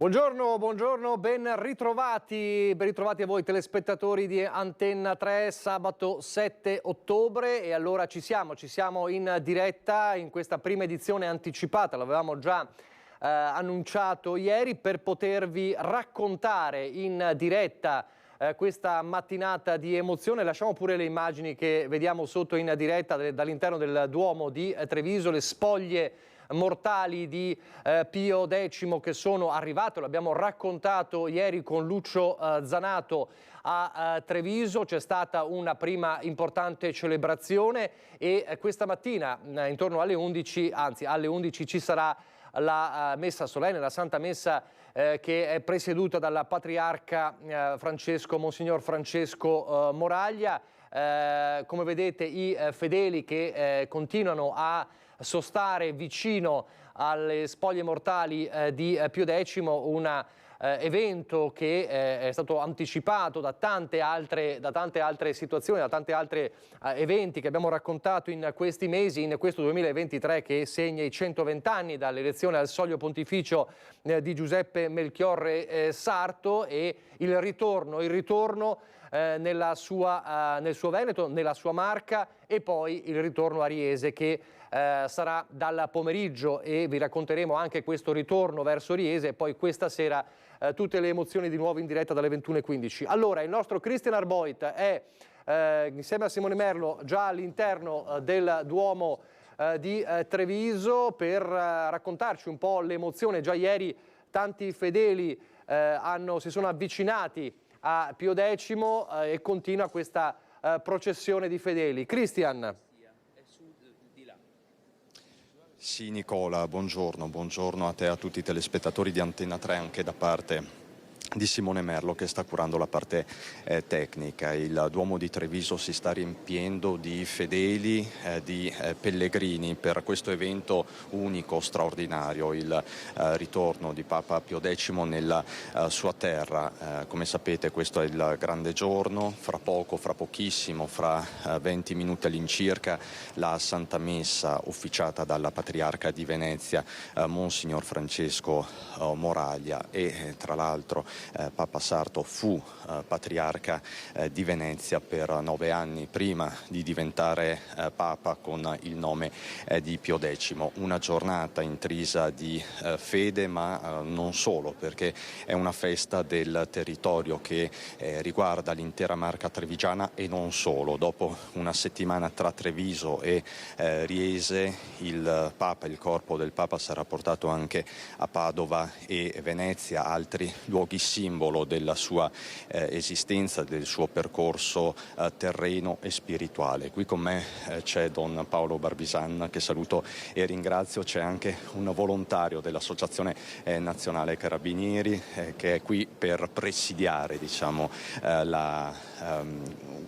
Buongiorno, buongiorno, ben ritrovati a voi telespettatori di Antenna 3, sabato 7 ottobre e allora ci siamo in diretta in questa prima edizione anticipata, l'avevamo già annunciato ieri per potervi raccontare in diretta questa mattinata di emozione. Lasciamo pure le immagini che vediamo sotto in diretta dall'interno del Duomo di Treviso, le spoglie mortali di Pio X che sono arrivate, l'abbiamo raccontato ieri con Lucio Zanato a Treviso. C'è stata una prima importante celebrazione e questa mattina intorno alle 11, anzi alle 11 ci sarà la messa solenne, la Santa Messa che è presieduta dal patriarca Monsignor Francesco Moraglia. Come vedete i fedeli che continuano a sostare vicino alle spoglie mortali di Pio X, un evento che è stato anticipato da tante altre situazioni, da tanti altri eventi che abbiamo raccontato in questi mesi, in questo 2023 che segna i 120 anni dall'elezione al soglio pontificio di Giuseppe Melchiorre Sarto e il ritorno nel suo Veneto, nella sua Marca, e poi il ritorno a Riese che sarà dal pomeriggio, e vi racconteremo anche questo ritorno verso Riese e poi questa sera tutte le emozioni di nuovo in diretta dalle 21:15. Allora, il nostro Christian Arboit è insieme a Simone Merlo già all'interno del Duomo di Treviso per raccontarci un po' l'emozione. Già ieri tanti fedeli si sono avvicinati a Pio X e continua questa processione di fedeli. Christian. Sì Nicola, buongiorno a te e a tutti i telespettatori di Antenna 3 anche da parte di Simone Merlo che sta curando la parte tecnica. Il Duomo di Treviso si sta riempiendo di fedeli, di pellegrini per questo evento unico, straordinario, il ritorno di Papa Pio X nella sua terra. Come sapete questo è il grande giorno, fra pochissimo, fra 20 minuti all'incirca, la Santa Messa ufficiata dalla Patriarca di Venezia, Monsignor Francesco Moraglia, e tra l'altro Papa Sarto fu patriarca di Venezia per 9 anni prima di diventare Papa con il nome di Pio X. Una giornata intrisa di fede, ma non solo, perché è una festa del territorio che riguarda l'intera Marca trevigiana e non solo. Dopo una settimana tra Treviso e Riese, il corpo del Papa sarà portato anche a Padova e Venezia, altri luoghi simbolo della sua esistenza, del suo percorso terreno e spirituale. Qui con me c'è Don Paolo Barbisan, che saluto e ringrazio. C'è anche un volontario dell'Associazione Nazionale Carabinieri che è qui per presidiare,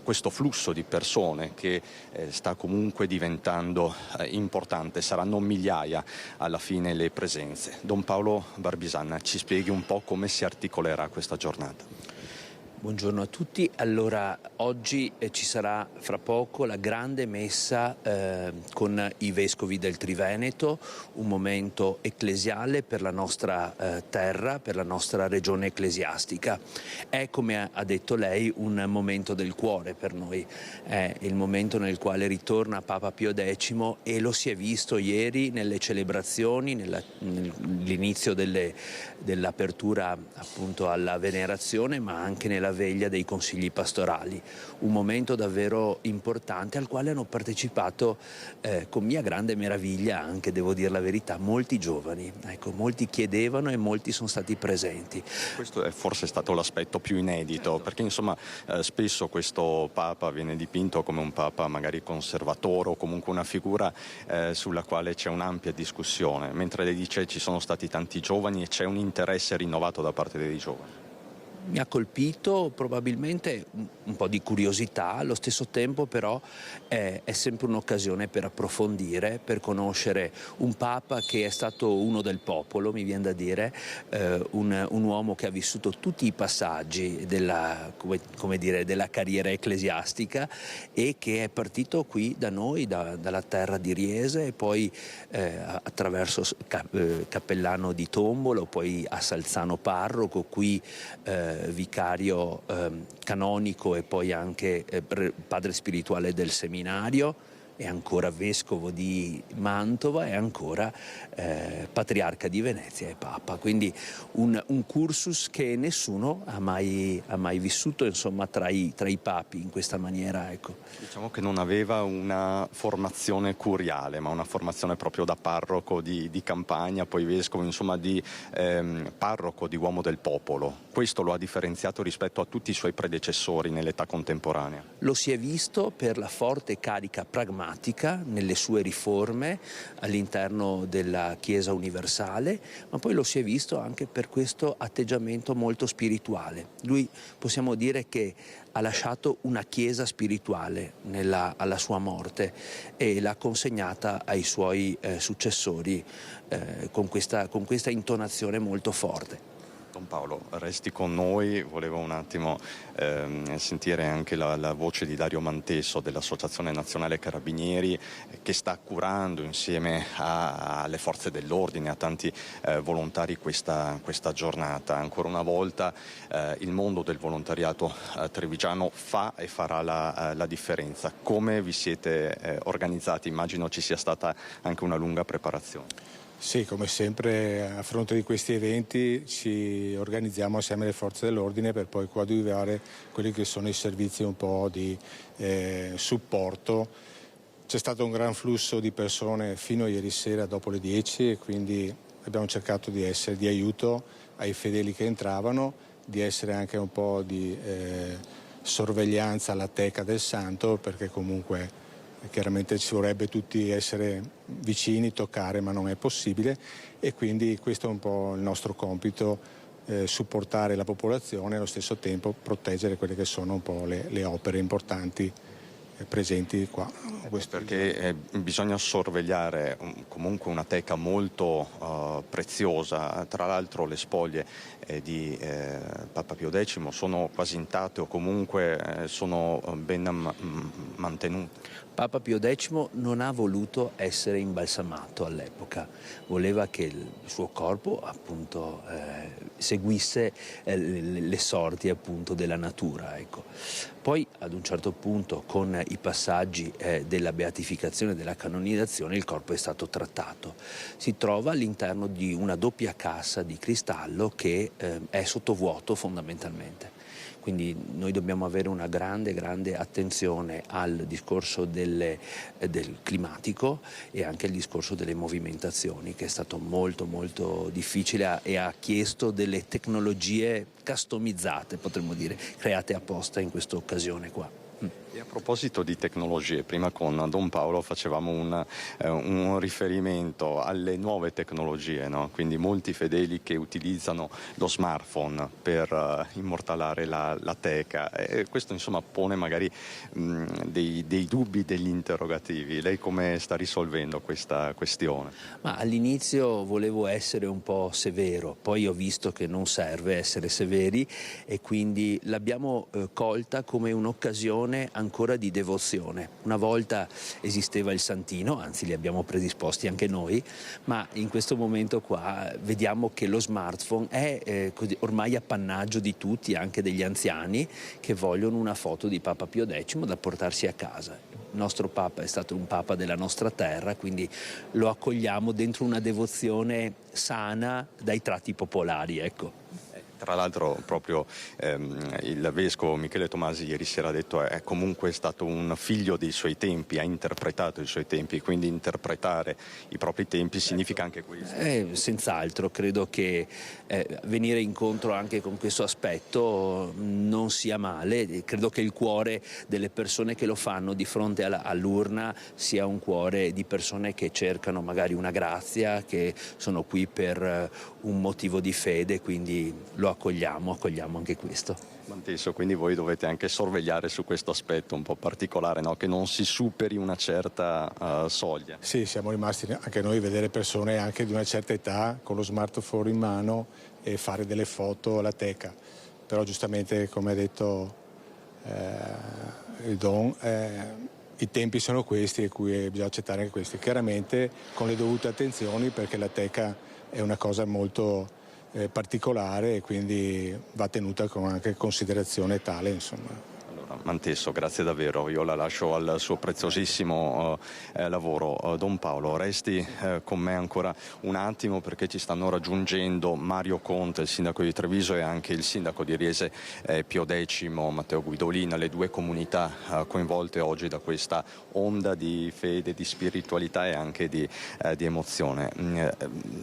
questo flusso di persone che sta comunque diventando importante. Saranno migliaia alla fine le presenze. Don Paolo Barbisan, ci spieghi un po' come si articolerà questa giornata? Buongiorno a tutti. Allora, oggi ci sarà fra poco la grande messa con i vescovi del Triveneto, un momento ecclesiale per la nostra terra, per la nostra regione ecclesiastica. È, come ha detto lei, un momento del cuore per noi. È il momento nel quale ritorna Papa Pio X e lo si è visto ieri nelle celebrazioni, nell'inizio dell'apertura appunto alla venerazione, ma anche nella veglia dei consigli pastorali. Un momento davvero importante al quale hanno partecipato con mia grande meraviglia, anche devo dire la verità, molti giovani. Ecco, molti chiedevano e molti sono stati presenti. Questo è forse stato l'aspetto più inedito, perché insomma spesso questo Papa viene dipinto come un Papa magari conservatore o comunque una figura sulla quale c'è un'ampia discussione, mentre lei dice ci sono stati tanti giovani e c'è un interesse rinnovato da parte dei giovani. Mi ha colpito probabilmente un po' di curiosità, allo stesso tempo però è sempre un'occasione per approfondire, per conoscere un Papa che è stato uno del popolo, mi viene da dire, un uomo che ha vissuto tutti i passaggi come dire, della carriera ecclesiastica e che è partito qui da noi, dalla terra di Riese e poi attraverso Cappellano di Tombolo, poi a Salzano parroco, qui vicario canonico e poi anche padre spirituale del seminario e ancora vescovo di Mantova e ancora patriarca di Venezia e Papa, quindi un cursus che nessuno ha mai vissuto, insomma, tra i papi in questa maniera, ecco. Diciamo che non aveva una formazione curiale, ma una formazione proprio da parroco di campagna, poi vescovo, insomma di parroco, di uomo del popolo. Questo lo ha differenziato rispetto a tutti i suoi predecessori nell'età contemporanea. Lo si è visto per la forte carica pragmatica nelle sue riforme all'interno della Chiesa universale, ma poi lo si è visto anche per questo atteggiamento molto spirituale. Lui, possiamo dire che ha lasciato una Chiesa spirituale alla sua morte e l'ha consegnata ai suoi successori con questa intonazione molto forte. Don Paolo, resti con noi, volevo un attimo sentire anche la voce di Dario Mantesso dell'Associazione Nazionale Carabinieri che sta curando insieme alle forze dell'ordine, a tanti volontari questa giornata. Ancora una volta il mondo del volontariato trevigiano fa e farà la differenza. Come vi siete organizzati? Immagino ci sia stata anche una lunga preparazione. Sì, come sempre a fronte di questi eventi ci organizziamo assieme alle forze dell'ordine per poi coadiuvare quelli che sono i servizi un po' di supporto. C'è stato un gran flusso di persone fino a ieri sera dopo le 10 e quindi abbiamo cercato di essere di aiuto ai fedeli che entravano, di essere anche un po' di sorveglianza alla teca del santo, perché comunque chiaramente ci vorrebbe tutti essere vicini, toccare, ma non è possibile e quindi questo è un po' il nostro compito, supportare la popolazione e allo stesso tempo proteggere quelle che sono un po' le opere importanti presenti qua. Perché bisogna sorvegliare comunque una teca molto preziosa, tra l'altro le spoglie di Papa Pio X sono quasi intatte o comunque sono ben mantenute. Papa Pio X non ha voluto essere imbalsamato all'epoca, voleva che il suo corpo appunto seguisse le sorti appunto della natura, ecco. Poi ad un certo punto con i passaggi della beatificazione e della canonizzazione il corpo è stato trattato. Si trova all'interno di una doppia cassa di cristallo che è sottovuoto fondamentalmente. Quindi noi dobbiamo avere una grande attenzione al discorso del climatico e anche al discorso delle movimentazioni, che è stato molto difficile e ha chiesto delle tecnologie customizzate, potremmo dire, create apposta in questa occasione qua. E a proposito di tecnologie, prima con Don Paolo facevamo un riferimento alle nuove tecnologie, no? Quindi molti fedeli che utilizzano lo smartphone per immortalare la teca. E questo insomma pone magari dei dubbi, degli interrogativi. Lei come sta risolvendo questa questione? Ma all'inizio volevo essere un po' severo, poi ho visto che non serve essere severi e quindi l'abbiamo colta come un'occasione ancora di devozione. Una volta esisteva il santino, anzi li abbiamo predisposti anche noi, ma in questo momento qua vediamo che lo smartphone è ormai appannaggio di tutti, anche degli anziani che vogliono una foto di Papa Pio X da portarsi a casa. Il nostro Papa è stato un Papa della nostra terra, quindi lo accogliamo dentro una devozione sana dai tratti popolari, ecco. Tra l'altro proprio il vescovo Michele Tomasi ieri sera ha detto è comunque stato un figlio dei suoi tempi, ha interpretato i suoi tempi, quindi interpretare i propri tempi significa anche questo. Senz'altro, credo che venire incontro anche con questo aspetto non sia male, credo che il cuore delle persone che lo fanno di fronte all'urna sia un cuore di persone che cercano magari una grazia, che sono qui per un motivo di fede, quindi lo accogliamo anche questo. Manteso, quindi voi dovete anche sorvegliare su questo aspetto un po' particolare, no? Che non si superi una certa soglia. Sì, siamo rimasti anche noi a vedere persone anche di una certa età con lo smartphone in mano e fare delle foto alla teca, però giustamente, come ha detto il Don, i tempi sono questi e cui bisogna accettare anche questi, chiaramente con le dovute attenzioni, perché la teca è una cosa molto particolare e quindi va tenuta con anche considerazione tale, insomma. Manteso, grazie davvero, io la lascio al suo preziosissimo lavoro. Don Paolo, resti con me ancora un attimo, perché ci stanno raggiungendo Mario Conte, il sindaco di Treviso, e anche il sindaco di Riese Pio X, Matteo Guidolin, le due comunità coinvolte oggi da questa onda di fede, di spiritualità e anche di emozione.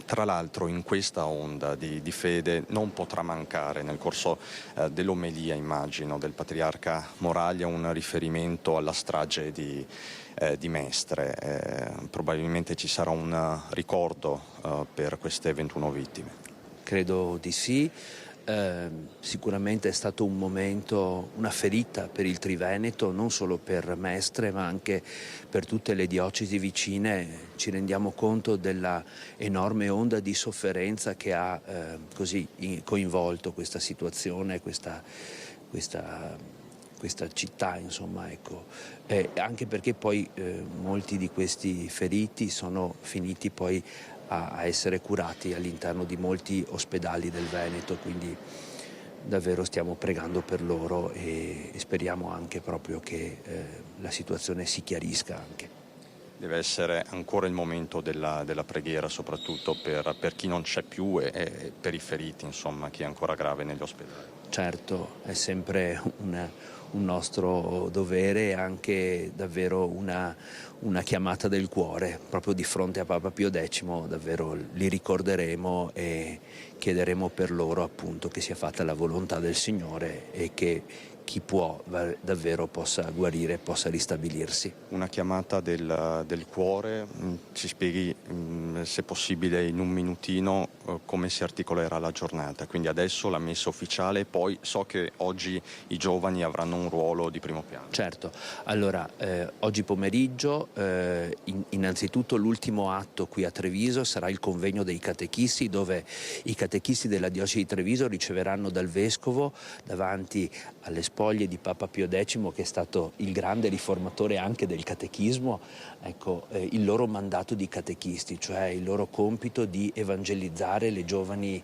Tra l'altro in questa onda di fede non potrà mancare nel corso dell'omelia, immagino, del patriarca Moraglia un riferimento alla strage di Mestre. Probabilmente ci sarà un ricordo per queste 21 vittime. Credo di sì. Sicuramente è stato un momento, una ferita per il Triveneto, non solo per Mestre ma anche per tutte le diocesi vicine. Ci rendiamo conto della enorme onda di sofferenza che ha così coinvolto questa situazione, questa città, insomma, ecco. Anche perché poi molti di questi feriti sono finiti poi a essere curati all'interno di molti ospedali del Veneto, quindi davvero stiamo pregando per loro e speriamo anche proprio che la situazione si chiarisca anche. Deve essere ancora il momento della preghiera, soprattutto per chi non c'è più e per i feriti, insomma, chi è ancora grave negli ospedali. Certo, è sempre un nostro dovere e anche davvero una chiamata del cuore. Proprio di fronte a Papa Pio X davvero li ricorderemo e chiederemo per loro, appunto, che sia fatta la volontà del Signore e che chi può davvero possa guarire, possa ristabilirsi. Una chiamata del cuore, ci spieghi se possibile in un minutino come si articolerà la giornata, quindi adesso la messa ufficiale, poi so che oggi i giovani avranno un ruolo di primo piano. Certo, allora oggi pomeriggio innanzitutto l'ultimo atto qui a Treviso sarà il convegno dei catechisti, dove i catechisti della diocesi di Treviso riceveranno dal Vescovo, davanti alle spoglie di Papa Pio X, che è stato il grande riformatore anche del catechismo, ecco, il loro mandato di catechisti, cioè il loro compito di evangelizzare le giovani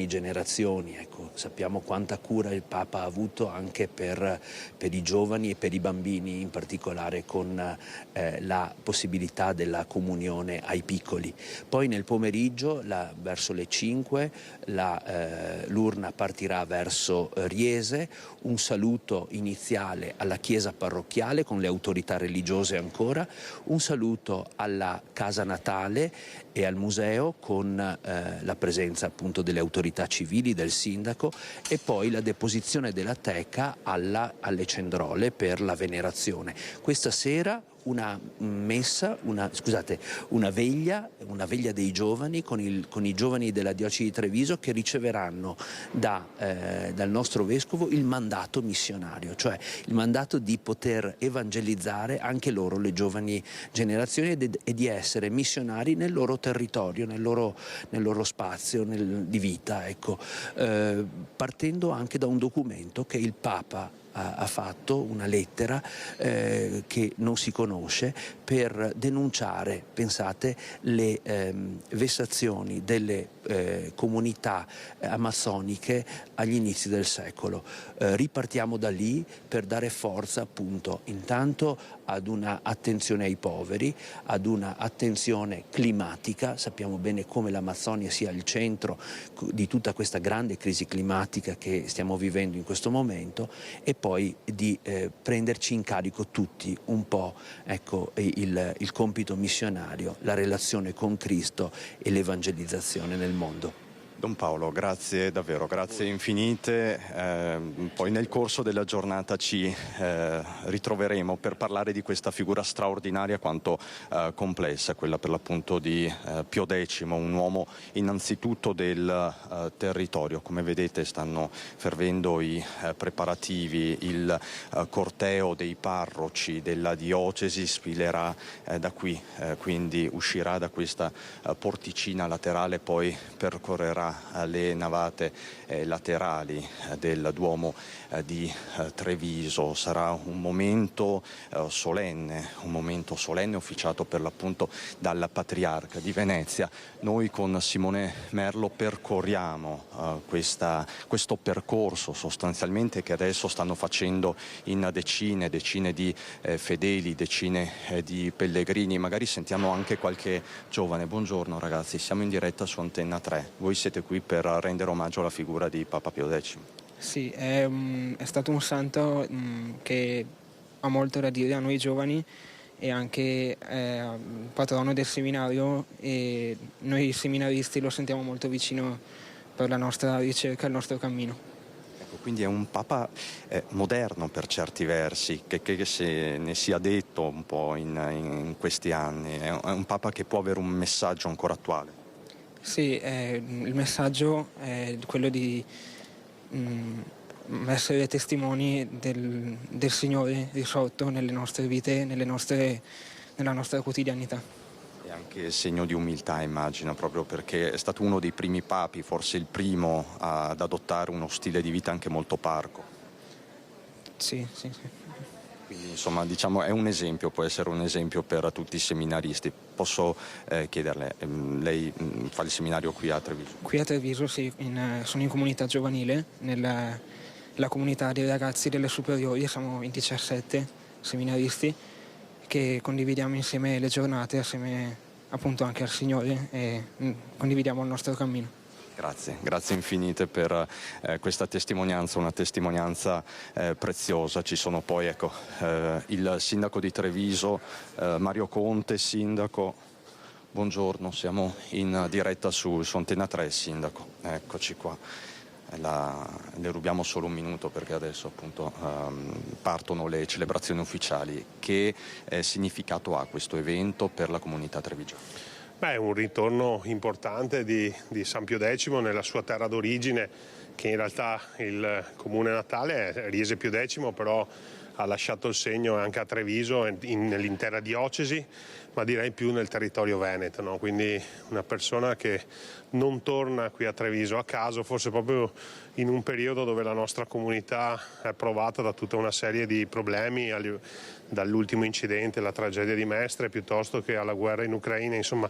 generazioni. Ecco, sappiamo quanta cura il Papa ha avuto anche per i giovani e per i bambini, in particolare con la possibilità della comunione ai piccoli. Poi nel pomeriggio, verso le 5, l'urna partirà verso Riese, un saluto iniziale alla chiesa parrocchiale con le autorità religiose ancora, un saluto alla casa natale e al museo con la presenza appunto delle autorità civili, del sindaco, e poi la deposizione della teca alle cendrole per la venerazione. Questa sera una veglia dei giovani con i giovani della diocesi di Treviso, che riceveranno dal nostro vescovo il mandato missionario, cioè il mandato di poter evangelizzare anche loro, le giovani generazioni, e di essere missionari nel loro territorio, nel loro spazio di vita, ecco, partendo anche da un documento che il Papa ha fatto, una lettera che non si conosce, per denunciare, pensate, le vessazioni delle comunità amazzoniche agli inizi del secolo. Ripartiamo da lì per dare forza, appunto, intanto ad una attenzione ai poveri, ad una attenzione climatica. Sappiamo bene come l'Amazzonia sia il centro di tutta questa grande crisi climatica che stiamo vivendo in questo momento, e poi di prenderci in carico tutti un po', ecco, il compito missionario, la relazione con Cristo e l'evangelizzazione nel mondo. Don Paolo, grazie davvero, grazie infinite. Poi nel corso della giornata ci ritroveremo per parlare di questa figura straordinaria quanto complessa, quella per l'appunto di Pio X, un uomo innanzitutto del territorio. Come vedete stanno fervendo i preparativi, il corteo dei parroci della diocesi sfilerà da qui, quindi uscirà da questa porticina laterale, poi percorrerà le navate laterali del Duomo di Treviso. Sarà un momento solenne officiato per l'appunto dal Patriarca di Venezia. Noi con Simone Merlo percorriamo questo percorso sostanzialmente che adesso stanno facendo in decine di fedeli, decine di pellegrini. Magari sentiamo anche qualche giovane. Buongiorno ragazzi, siamo in diretta su Antenna 3. Voi siete qui per rendere omaggio alla figura di Papa Pio X. Sì, è stato un santo che ha molto da dire a noi giovani e anche patrono del seminario, e noi seminaristi lo sentiamo molto vicino per la nostra ricerca, il nostro cammino. Ecco, quindi è un Papa moderno per certi versi, che se ne sia detto un po' in questi anni. È un Papa che può avere un messaggio ancora attuale. Sì, il messaggio è quello di essere testimoni del Signore risorto nelle nostre vite, nella nostra quotidianità. E anche segno di umiltà, immagino, proprio perché è stato uno dei primi papi, forse il primo, ad adottare uno stile di vita anche molto parco. Sì. Quindi insomma, diciamo, è un esempio, può essere un esempio per tutti i seminaristi. Posso chiederle, lei fa il seminario qui a Treviso? Qui a Treviso sì, sono in comunità giovanile, nella comunità dei ragazzi delle superiori, siamo in 17 seminaristi che condividiamo insieme le giornate, assieme appunto anche al Signore, e condividiamo il nostro cammino. Grazie infinite per questa testimonianza, una testimonianza preziosa. Ci sono poi il sindaco di Treviso, Mario Conte. Sindaco, buongiorno, siamo in diretta su Antenna 3, sindaco, eccoci qua. Le rubiamo solo un minuto perché adesso appunto partono le celebrazioni ufficiali. Che significato ha questo evento per la comunità trevigiana? È un ritorno importante di San Pio X nella sua terra d'origine, che in realtà il comune natale è Riese Pio X, però ha lasciato il segno anche a Treviso, nell'intera diocesi, ma direi più nel territorio veneto, no? Quindi una persona che non torna qui a Treviso a caso, forse proprio in un periodo dove la nostra comunità è provata da tutta una serie di problemi, dall'ultimo incidente, la tragedia di Mestre, piuttosto che alla guerra in Ucraina, insomma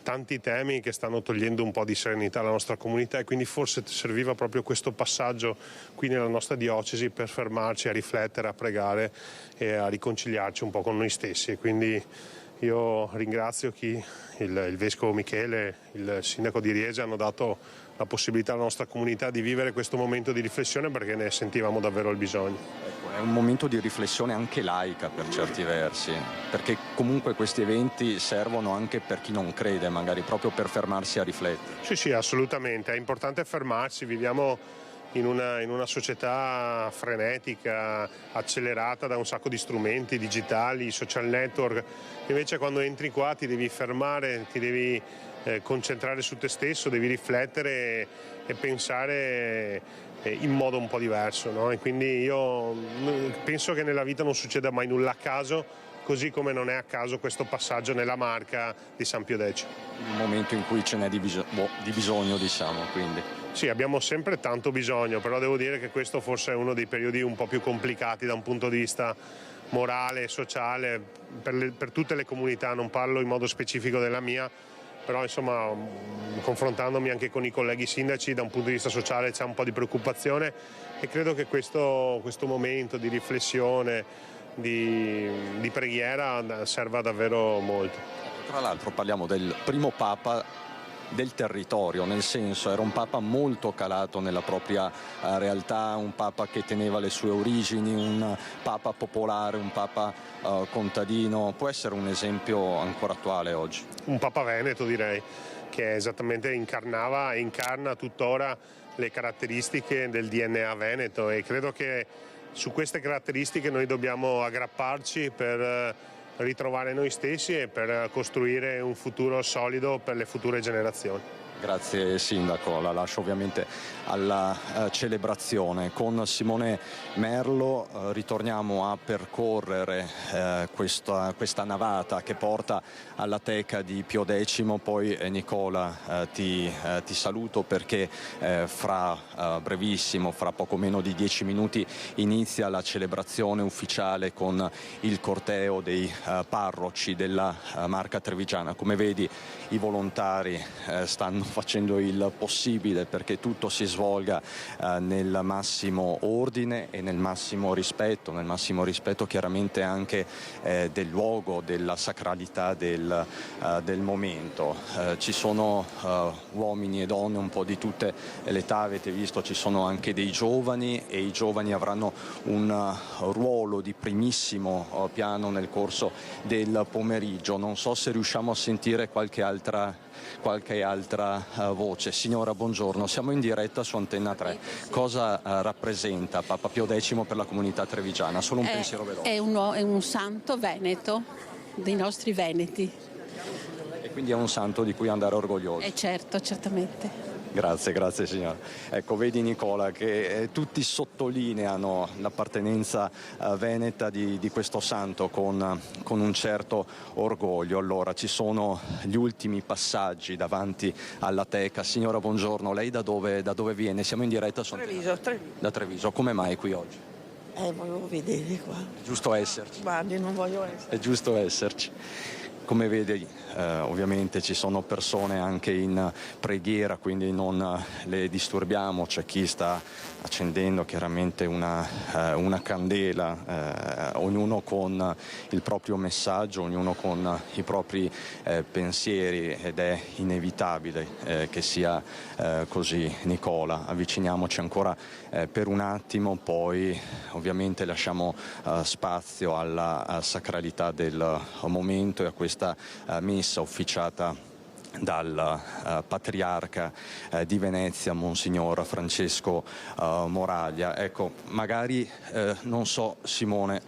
tanti temi che stanno togliendo un po' di serenità alla nostra comunità, e quindi forse serviva proprio questo passaggio qui nella nostra diocesi per fermarci a riflettere, a pregare e a riconciliarci un po' con noi stessi. E quindi io ringrazio il Vescovo Michele, il Sindaco di Riese, hanno dato la possibilità alla nostra comunità di vivere questo momento di riflessione, perché ne sentivamo davvero il bisogno. Ecco, è un momento di riflessione anche laica per certi versi, perché comunque questi eventi servono anche per chi non crede, magari proprio per fermarsi a riflettere. Sì, assolutamente, è importante fermarsi, viviamo in una società frenetica, accelerata da un sacco di strumenti digitali, social network. Invece quando entri qua ti devi fermare, ti devi concentrare su te stesso, devi riflettere e pensare in modo un po' diverso, no? E quindi io penso che nella vita non succeda mai nulla a caso, così come non è a caso questo passaggio nella Marca di San Pio X. Un momento in cui ce n'è di bisogno, diciamo, quindi. Sì, abbiamo sempre tanto bisogno, però devo dire che questo forse è uno dei periodi un po' più complicati da un punto di vista morale e sociale per tutte le comunità, non parlo in modo specifico della mia, però insomma confrontandomi anche con i colleghi sindaci da un punto di vista sociale c'è un po' di preoccupazione, e credo che questo momento di riflessione, di preghiera serva davvero molto. Tra l'altro parliamo del primo Papa del territorio, nel senso era un Papa molto calato nella propria realtà, un Papa che teneva le sue origini, un Papa popolare, un Papa contadino. Può essere un esempio ancora attuale oggi? Un Papa veneto, direi. che esattamente incarnava e incarna tuttora le caratteristiche del DNA veneto, e credo che su queste caratteristiche noi dobbiamo aggrapparci per ritrovare noi stessi e per costruire un futuro solido per le future generazioni. Grazie Sindaco, la lascio ovviamente alla celebrazione. Con Simone Merlo ritorniamo a percorrere questa navata che porta alla teca di Pio X. Poi Nicola ti saluto perché fra brevissimo, fra poco meno di 10 minuti, inizia la celebrazione ufficiale con il corteo dei parroci della Marca Trevigiana. Come vedi, i volontari stanno facendo il possibile perché tutto si svolga nel massimo ordine e nel massimo rispetto chiaramente anche del luogo, della sacralità del momento. Ci sono uomini e donne un po' di tutte le età, avete visto, ci sono anche dei giovani, e i giovani avranno un ruolo di primissimo piano nel corso del pomeriggio. Non so se riusciamo a sentire qualche altra voce. Signora, buongiorno, siamo in diretta su Antenna 3. Cosa rappresenta Papa Pio X per la comunità trevigiana? Solo un pensiero veloce. È un santo veneto, dei nostri veneti. E quindi è un santo di cui andare orgogliosi. Certo, certamente. Grazie signora. Ecco, vedi Nicola che tutti sottolineano l'appartenenza veneta di questo santo con un certo orgoglio. Allora, ci sono gli ultimi passaggi davanti alla teca. Signora, buongiorno, lei da dove viene? Siamo in diretta su Treviso. Da Treviso. Come mai qui oggi? Volevo vedere qua. È giusto esserci. Guardi, non voglio essere. È giusto esserci. Come vedi, ovviamente ci sono persone anche in preghiera, quindi non le disturbiamo. C'è chi sta accendendo chiaramente una candela, ognuno con il proprio messaggio, ognuno con i propri pensieri, ed è inevitabile che sia così. Nicola, avviciniamoci ancora per un attimo, poi ovviamente lasciamo spazio alla sacralità del momento e a questa messa officiata dal patriarca di Venezia, Monsignor Francesco Moraglia. Ecco, magari, non so Simone,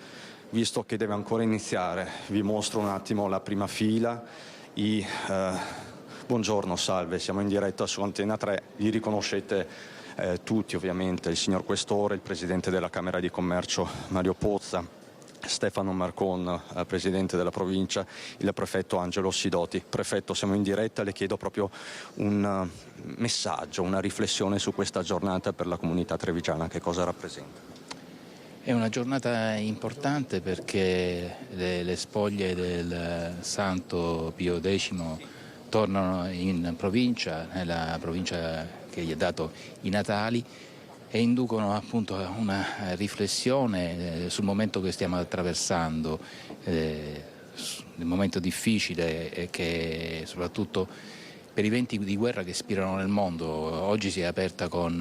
visto che deve ancora iniziare, vi mostro un attimo la prima fila. Buongiorno, salve, siamo in diretta su Antenna 3, li riconoscete tutti ovviamente, il signor Questore, il Presidente della Camera di Commercio Mario Pozza, Stefano Marcon, Presidente della provincia, il Prefetto Angelo Sidoti. Prefetto, siamo in diretta, le chiedo proprio un messaggio, una riflessione su questa giornata per la comunità trevigiana, che cosa rappresenta? È una giornata importante perché le spoglie del Santo Pio X tornano in provincia, nella provincia che gli ha dato i natali, e inducono appunto a una riflessione sul momento che stiamo attraversando, il momento difficile, e che soprattutto per i venti di guerra che spirano nel mondo. Oggi si è aperta con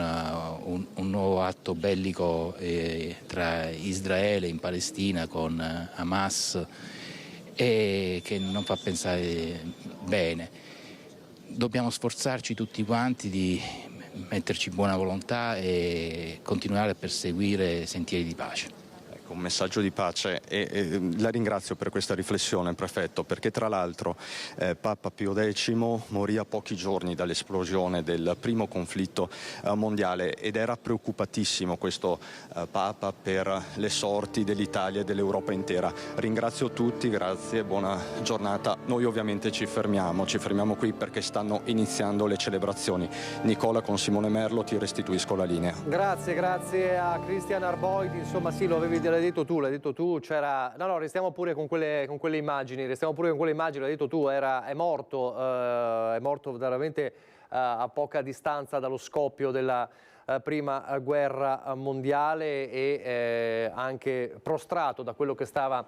un nuovo atto bellico tra Israele in Palestina con Hamas, e che non fa pensare bene. Dobbiamo sforzarci tutti quanti di metterci buona volontà e continuare a perseguire sentieri di pace. Un messaggio di pace, e la ringrazio per questa riflessione, Prefetto, perché tra l'altro Papa Pio X morì a pochi giorni dall'esplosione del primo conflitto mondiale, ed era preoccupatissimo questo Papa per le sorti dell'Italia e dell'Europa intera. Ringrazio tutti, grazie, buona giornata. Noi ovviamente ci fermiamo qui perché stanno iniziando le celebrazioni. Nicola, con Simone Merlo ti restituisco la linea. Grazie a Cristian Arboid. Insomma, sì, l'hai detto tu, c'era... No, restiamo pure con quelle immagini, l'hai detto tu, è morto veramente a poca distanza dallo scoppio della prima guerra mondiale, e anche prostrato da quello che stava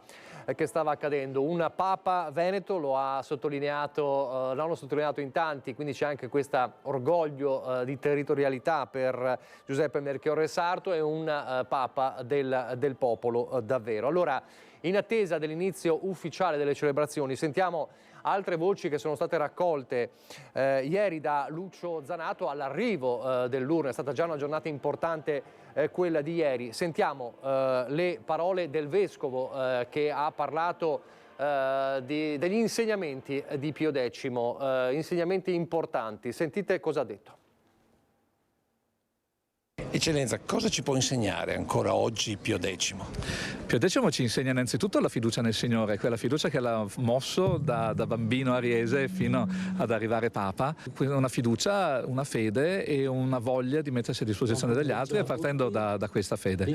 accadendo. Un Papa veneto, lo ha sottolineato, l'hanno sottolineato in tanti, quindi c'è anche questo orgoglio di territorialità per Giuseppe Melchiorre Sarto, e un Papa del popolo davvero. Allora, in attesa dell'inizio ufficiale delle celebrazioni, sentiamo altre voci che sono state raccolte ieri da Lucio Zanato all'arrivo dell'urna. È stata già una giornata importante quella di ieri. Sentiamo le parole del Vescovo che ha parlato degli insegnamenti di Pio X, insegnamenti importanti. Sentite cosa ha detto. Eccellenza, cosa ci può insegnare ancora oggi Pio X? Pio X ci insegna innanzitutto la fiducia nel Signore, quella fiducia che l'ha mosso da bambino ariese fino ad arrivare Papa. Una fiducia, una fede e una voglia di mettersi a disposizione degli altri, e partendo da questa fede.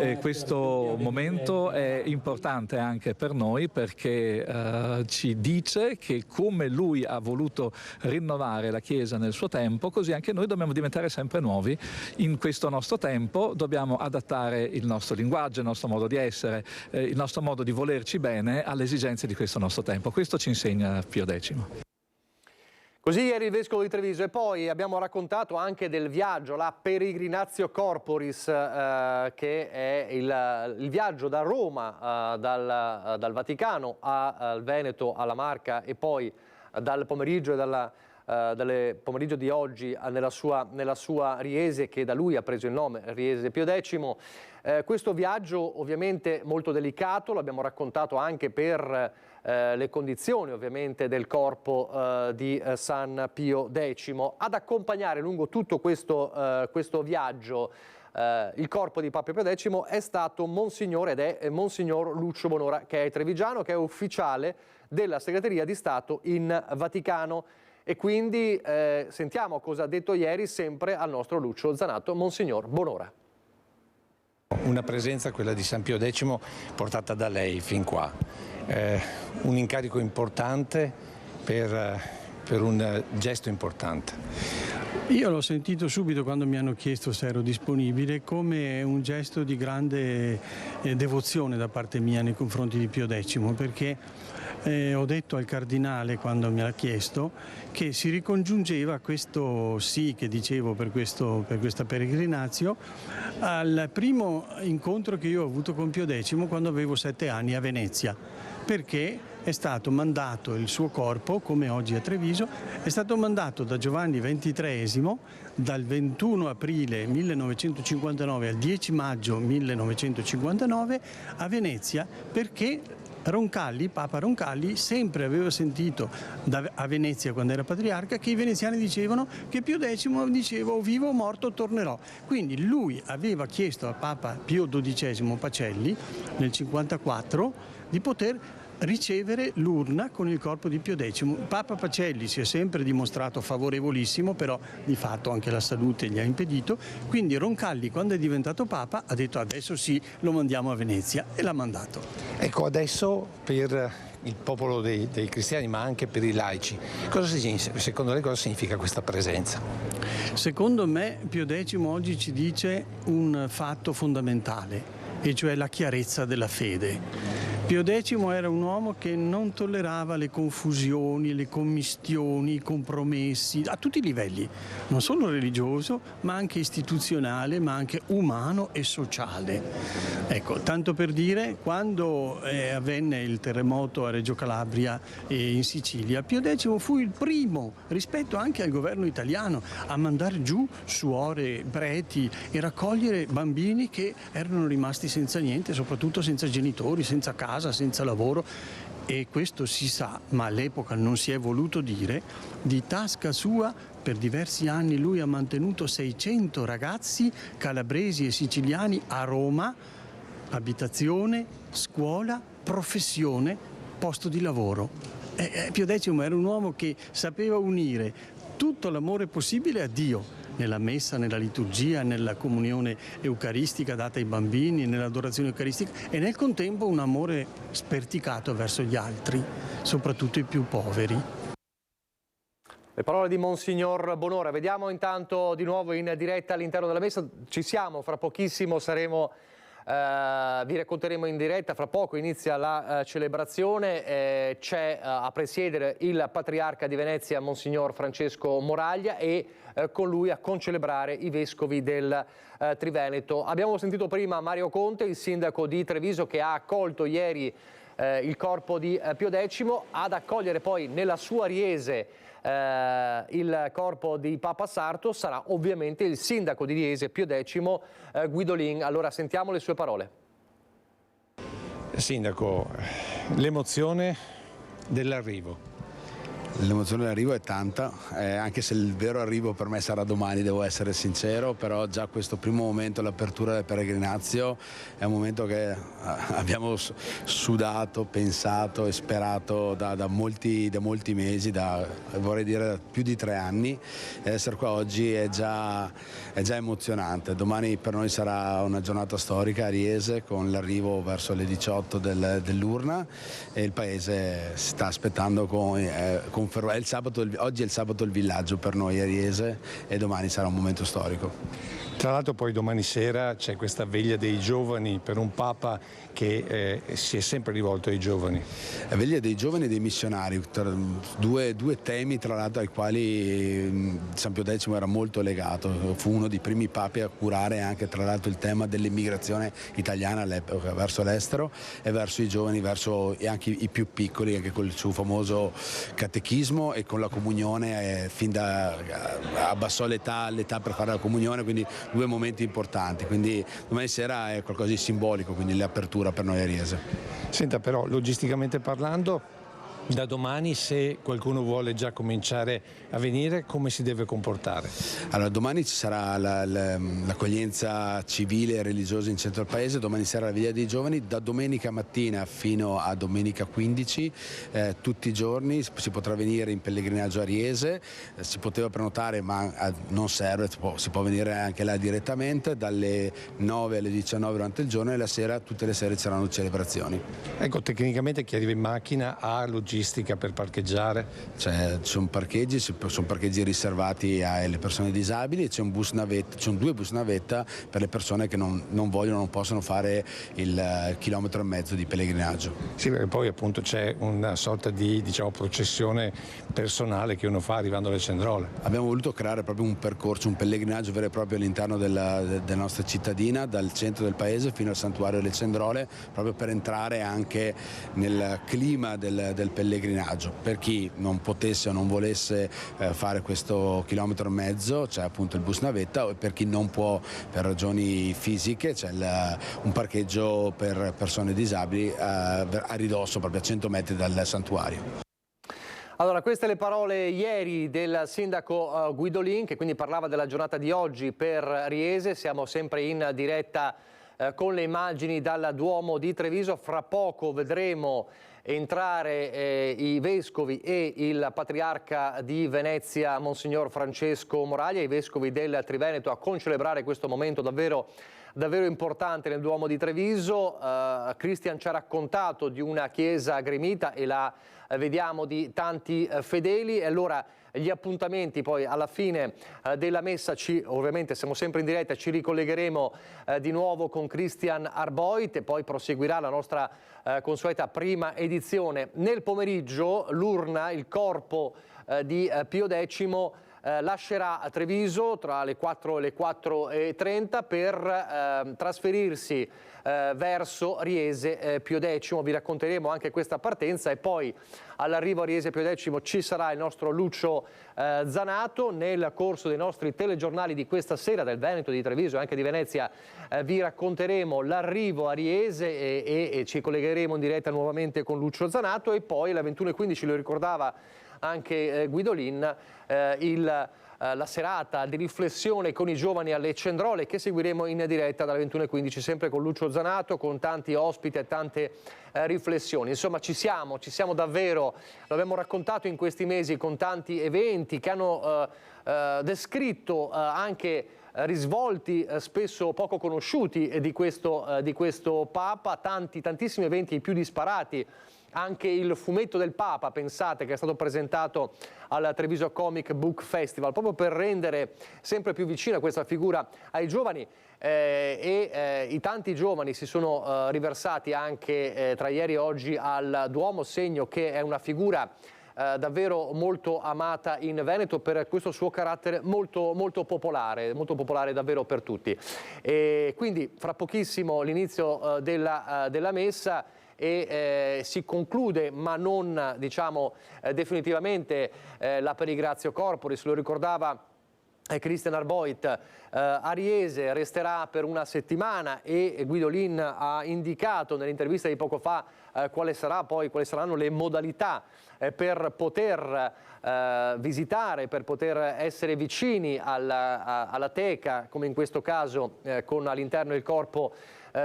E questo momento è importante anche per noi, perché ci dice che come lui ha voluto rinnovare la Chiesa nel suo tempo, così anche noi dobbiamo diventare sempre nuovi. In questo nostro tempo dobbiamo adattare il nostro linguaggio, il nostro modo di essere, il nostro modo di volerci bene alle esigenze di questo nostro tempo. Questo ci insegna Pio X. Così ieri il Vescovo di Treviso, e poi abbiamo raccontato anche del viaggio, la Peregrinatio Corporis, che è il viaggio da Roma, dal Vaticano al Veneto, alla Marca, e poi dal pomeriggio e dalle pomeriggio di oggi nella sua Riese, che da lui ha preso il nome, Riese Pio X. Questo viaggio ovviamente molto delicato, l'abbiamo raccontato anche per le condizioni ovviamente del corpo di San Pio X. Ad accompagnare lungo tutto questo viaggio il corpo di Papa Pio X è stato Monsignor, ed è Monsignor Lucio Bonora, che è trevigiano, che è ufficiale della Segreteria di Stato in Vaticano. E quindi sentiamo cosa ha detto ieri sempre al nostro Lucio Zanato, Monsignor Bonora. Una presenza, quella di San Pio X, portata da lei fin qua. Un incarico importante per un gesto importante. Io l'ho sentito subito quando mi hanno chiesto se ero disponibile come un gesto di grande devozione da parte mia nei confronti di Pio X, perché ho detto al Cardinale, quando me l'ha chiesto, che si ricongiungeva questo sì che dicevo per questa peregrinatio al primo incontro che io ho avuto con Pio X quando avevo 7 anni a Venezia, perché è stato mandato il suo corpo, come oggi a Treviso, è stato mandato da Giovanni XXIII dal 21 aprile 1959 al 10 maggio 1959 a Venezia, perché Roncalli, Papa Roncalli, sempre aveva sentito a Venezia, quando era patriarca, che i veneziani dicevano che Pio X diceva o vivo o morto tornerò. Quindi lui aveva chiesto a Papa Pio XII Pacelli nel 1954 di poter ricevere l'urna con il corpo di Pio X. Papa Pacelli si è sempre dimostrato favorevolissimo, però di fatto anche la salute gli ha impedito, quindi Roncalli, quando è diventato Papa, ha detto adesso sì, lo mandiamo a Venezia, e l'ha mandato. Ecco, adesso per il popolo dei cristiani, ma anche per i laici, secondo lei cosa significa questa presenza? Secondo me Pio X oggi ci dice un fatto fondamentale, e cioè la chiarezza della fede. Pio X era un uomo che non tollerava le confusioni, le commistioni, i compromessi a tutti i livelli, non solo religioso, ma anche istituzionale, ma anche umano e sociale. Ecco, tanto per dire, quando avvenne il terremoto a Reggio Calabria e in Sicilia, Pio X fu il primo, rispetto anche al governo italiano, a mandare giù suore, preti e raccogliere bambini che erano rimasti senza niente, soprattutto senza genitori, senza casa, senza lavoro, e questo si sa, ma all'epoca non si è voluto dire. Di tasca sua per diversi anni lui ha mantenuto 600 ragazzi calabresi e siciliani a Roma, abitazione, scuola, professione, posto di lavoro. Pio X era un uomo che sapeva unire tutto l'amore possibile a Dio, nella messa, nella liturgia, nella comunione eucaristica data ai bambini, nell'adorazione eucaristica, e nel contempo un amore sperticato verso gli altri, soprattutto i più poveri. Le parole di Monsignor Bonora. Vediamo intanto di nuovo in diretta all'interno della messa. Ci siamo, fra pochissimo vi racconteremo in diretta, fra poco inizia la celebrazione, c'è a presiedere il Patriarca di Venezia, Monsignor Francesco Moraglia, e con lui a concelebrare i vescovi del Triveneto. Abbiamo sentito prima Mario Conte, il sindaco di Treviso, che ha accolto ieri il corpo di Pio X, ad accogliere poi nella sua Riese il corpo di Papa Sarto sarà ovviamente il sindaco di Riese, Pio X, Guidolin. Allora sentiamo le sue parole. Sindaco, l'emozione dell'arrivo. L'emozione dell'arrivo è tanta, anche se il vero arrivo per me sarà domani, devo essere sincero, però già questo primo momento, l'apertura del Peregrinazio, è un momento che abbiamo sudato, pensato e sperato da molti mesi, vorrei dire più di 3 anni. Essere qua oggi è già emozionante. Domani per noi sarà una giornata storica a Riese, con l'arrivo verso le 18 dell'urna, e il paese si sta aspettando con oggi è il sabato il villaggio per noi a Riese, e domani sarà un momento storico. Tra l'altro poi domani sera c'è questa veglia dei giovani per un Papa che si è sempre rivolto ai giovani. La veglia dei giovani e dei missionari, due temi tra l'altro ai quali San Pio X era molto legato. Fu uno dei primi papi a curare anche tra l'altro il tema dell'immigrazione italiana all'epoca verso l'estero e verso i giovani, e anche i più piccoli, anche con il suo famoso catechismo e con la comunione, fin da abbassò l'età per fare la comunione, quindi 2 momenti importanti. Quindi domani sera è qualcosa di simbolico, quindi l'apertura per noi a Riese. Senta, però logisticamente parlando, da domani, se qualcuno vuole già cominciare a venire, come si deve comportare? Allora, domani ci sarà l'accoglienza civile e religiosa in centro al paese, domani sera la Veglia dei Giovani, da domenica mattina fino a domenica 15, tutti i giorni si potrà venire in pellegrinaggio a Riese, si poteva prenotare ma non serve, si può venire anche là direttamente, dalle 9 alle 19 durante il giorno, e la sera, tutte le sere, ci saranno celebrazioni. Ecco, tecnicamente chi arriva in macchina ha logistica per parcheggiare? Ci sono parcheggi riservati alle persone disabili, e ci sono 2 bus navetta per le persone che non possono fare il 1,5 chilometri di pellegrinaggio. Sì, perché poi appunto c'è una sorta di processione personale che uno fa arrivando alle Cendrole. Abbiamo voluto creare proprio un percorso, un pellegrinaggio vero e proprio all'interno della nostra cittadina, dal centro del paese fino al santuario delle Cendrole, proprio per entrare anche nel clima del pellegrinaggio. Per chi non potesse o non volesse fare questo 1,5 chilometri, c'è appunto il bus navetta, e per chi non può per ragioni fisiche c'è un parcheggio per persone disabili a ridosso, proprio a 100 metri dal santuario. Allora, queste le parole ieri del sindaco Guidolin, che quindi parlava della giornata di oggi per Riese. Siamo sempre in diretta con le immagini dal Duomo di Treviso. Fra poco vedremo entrare i vescovi e il patriarca di Venezia, Monsignor Francesco Moraglia, i vescovi del Triveneto, a concelebrare questo momento davvero importante nel Duomo di Treviso. Cristian ci ha raccontato di una chiesa gremita, e la vediamo di tanti fedeli, e allora gli appuntamenti poi alla fine della messa, ovviamente siamo sempre in diretta, ci ricollegheremo di nuovo con Christian Arboit, e poi proseguirà la nostra consueta prima edizione. Nel pomeriggio l'urna, il corpo di Pio X lascerà a Treviso tra le 4 e le 4:30 per trasferirsi verso Riese Pio X. Vi racconteremo anche questa partenza, e poi all'arrivo a Riese Pio X ci sarà il nostro Lucio Zanato. Nel corso dei nostri telegiornali di questa sera, del Veneto, di Treviso e anche di Venezia, vi racconteremo l'arrivo a Riese e ci collegheremo in diretta nuovamente con Lucio Zanato, e poi alle 21:15, lo ricordava anche Guidolin, la serata di riflessione con i giovani alle Cendrole, che seguiremo in diretta dalle 21:15, sempre con Lucio Zanato, con tanti ospiti e tante riflessioni. Insomma, ci siamo davvero, lo abbiamo raccontato in questi mesi, con tanti eventi che hanno descritto anche risvolti spesso poco conosciuti di questo Papa, tantissimi eventi, i più disparati. Anche il fumetto del Papa, pensate, che è stato presentato al Treviso Comic Book Festival, proprio per rendere sempre più vicina questa figura ai giovani, i tanti giovani si sono riversati anche tra ieri e oggi al Duomo, segno che è una figura davvero molto amata in Veneto per questo suo carattere molto popolare davvero per tutti. E quindi fra pochissimo l'inizio della messa, e si conclude, ma non diciamo definitivamente, la Perigrazio Corporis. Lo ricordava Christian Arboit. Ariese resterà per una settimana e Guidolin ha indicato nell'intervista di poco fa quali saranno le modalità per poter visitare, per poter essere vicini alla teca, come in questo caso con all'interno il corpo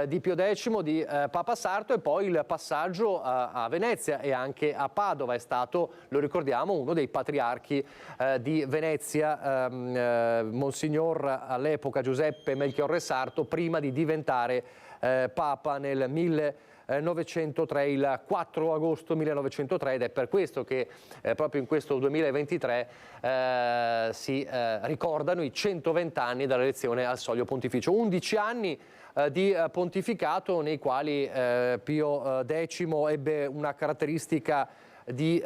di Pio X, di Papa Sarto, e poi il passaggio a Venezia e anche a Padova. È stato, lo ricordiamo, uno dei patriarchi di Venezia, Monsignor all'epoca Giuseppe Melchiorre Sarto, prima di diventare Papa nel 1903, il 4 agosto 1903, ed è per questo che proprio in questo 2023 si ricordano i 120 anni dall'elezione al soglio pontificio. 11 anni di pontificato nei quali Pio X ebbe una caratteristica di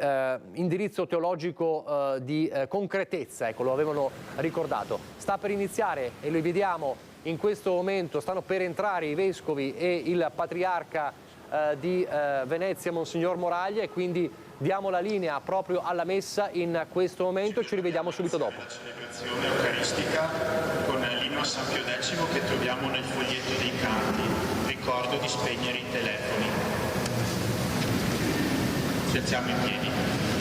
indirizzo teologico di concretezza, ecco, lo avevano ricordato. Sta per iniziare, e lo vediamo in questo momento, stanno per entrare i vescovi e il patriarca di Venezia, Monsignor Moraglia, e quindi diamo la linea proprio alla messa in questo momento. Ci rivediamo subito dopo. La celebrazione eucaristica con l'inno a San Pio X che troviamo nel foglietto dei canti. Ricordo di spegnere i telefoni. Ci alziamo in piedi.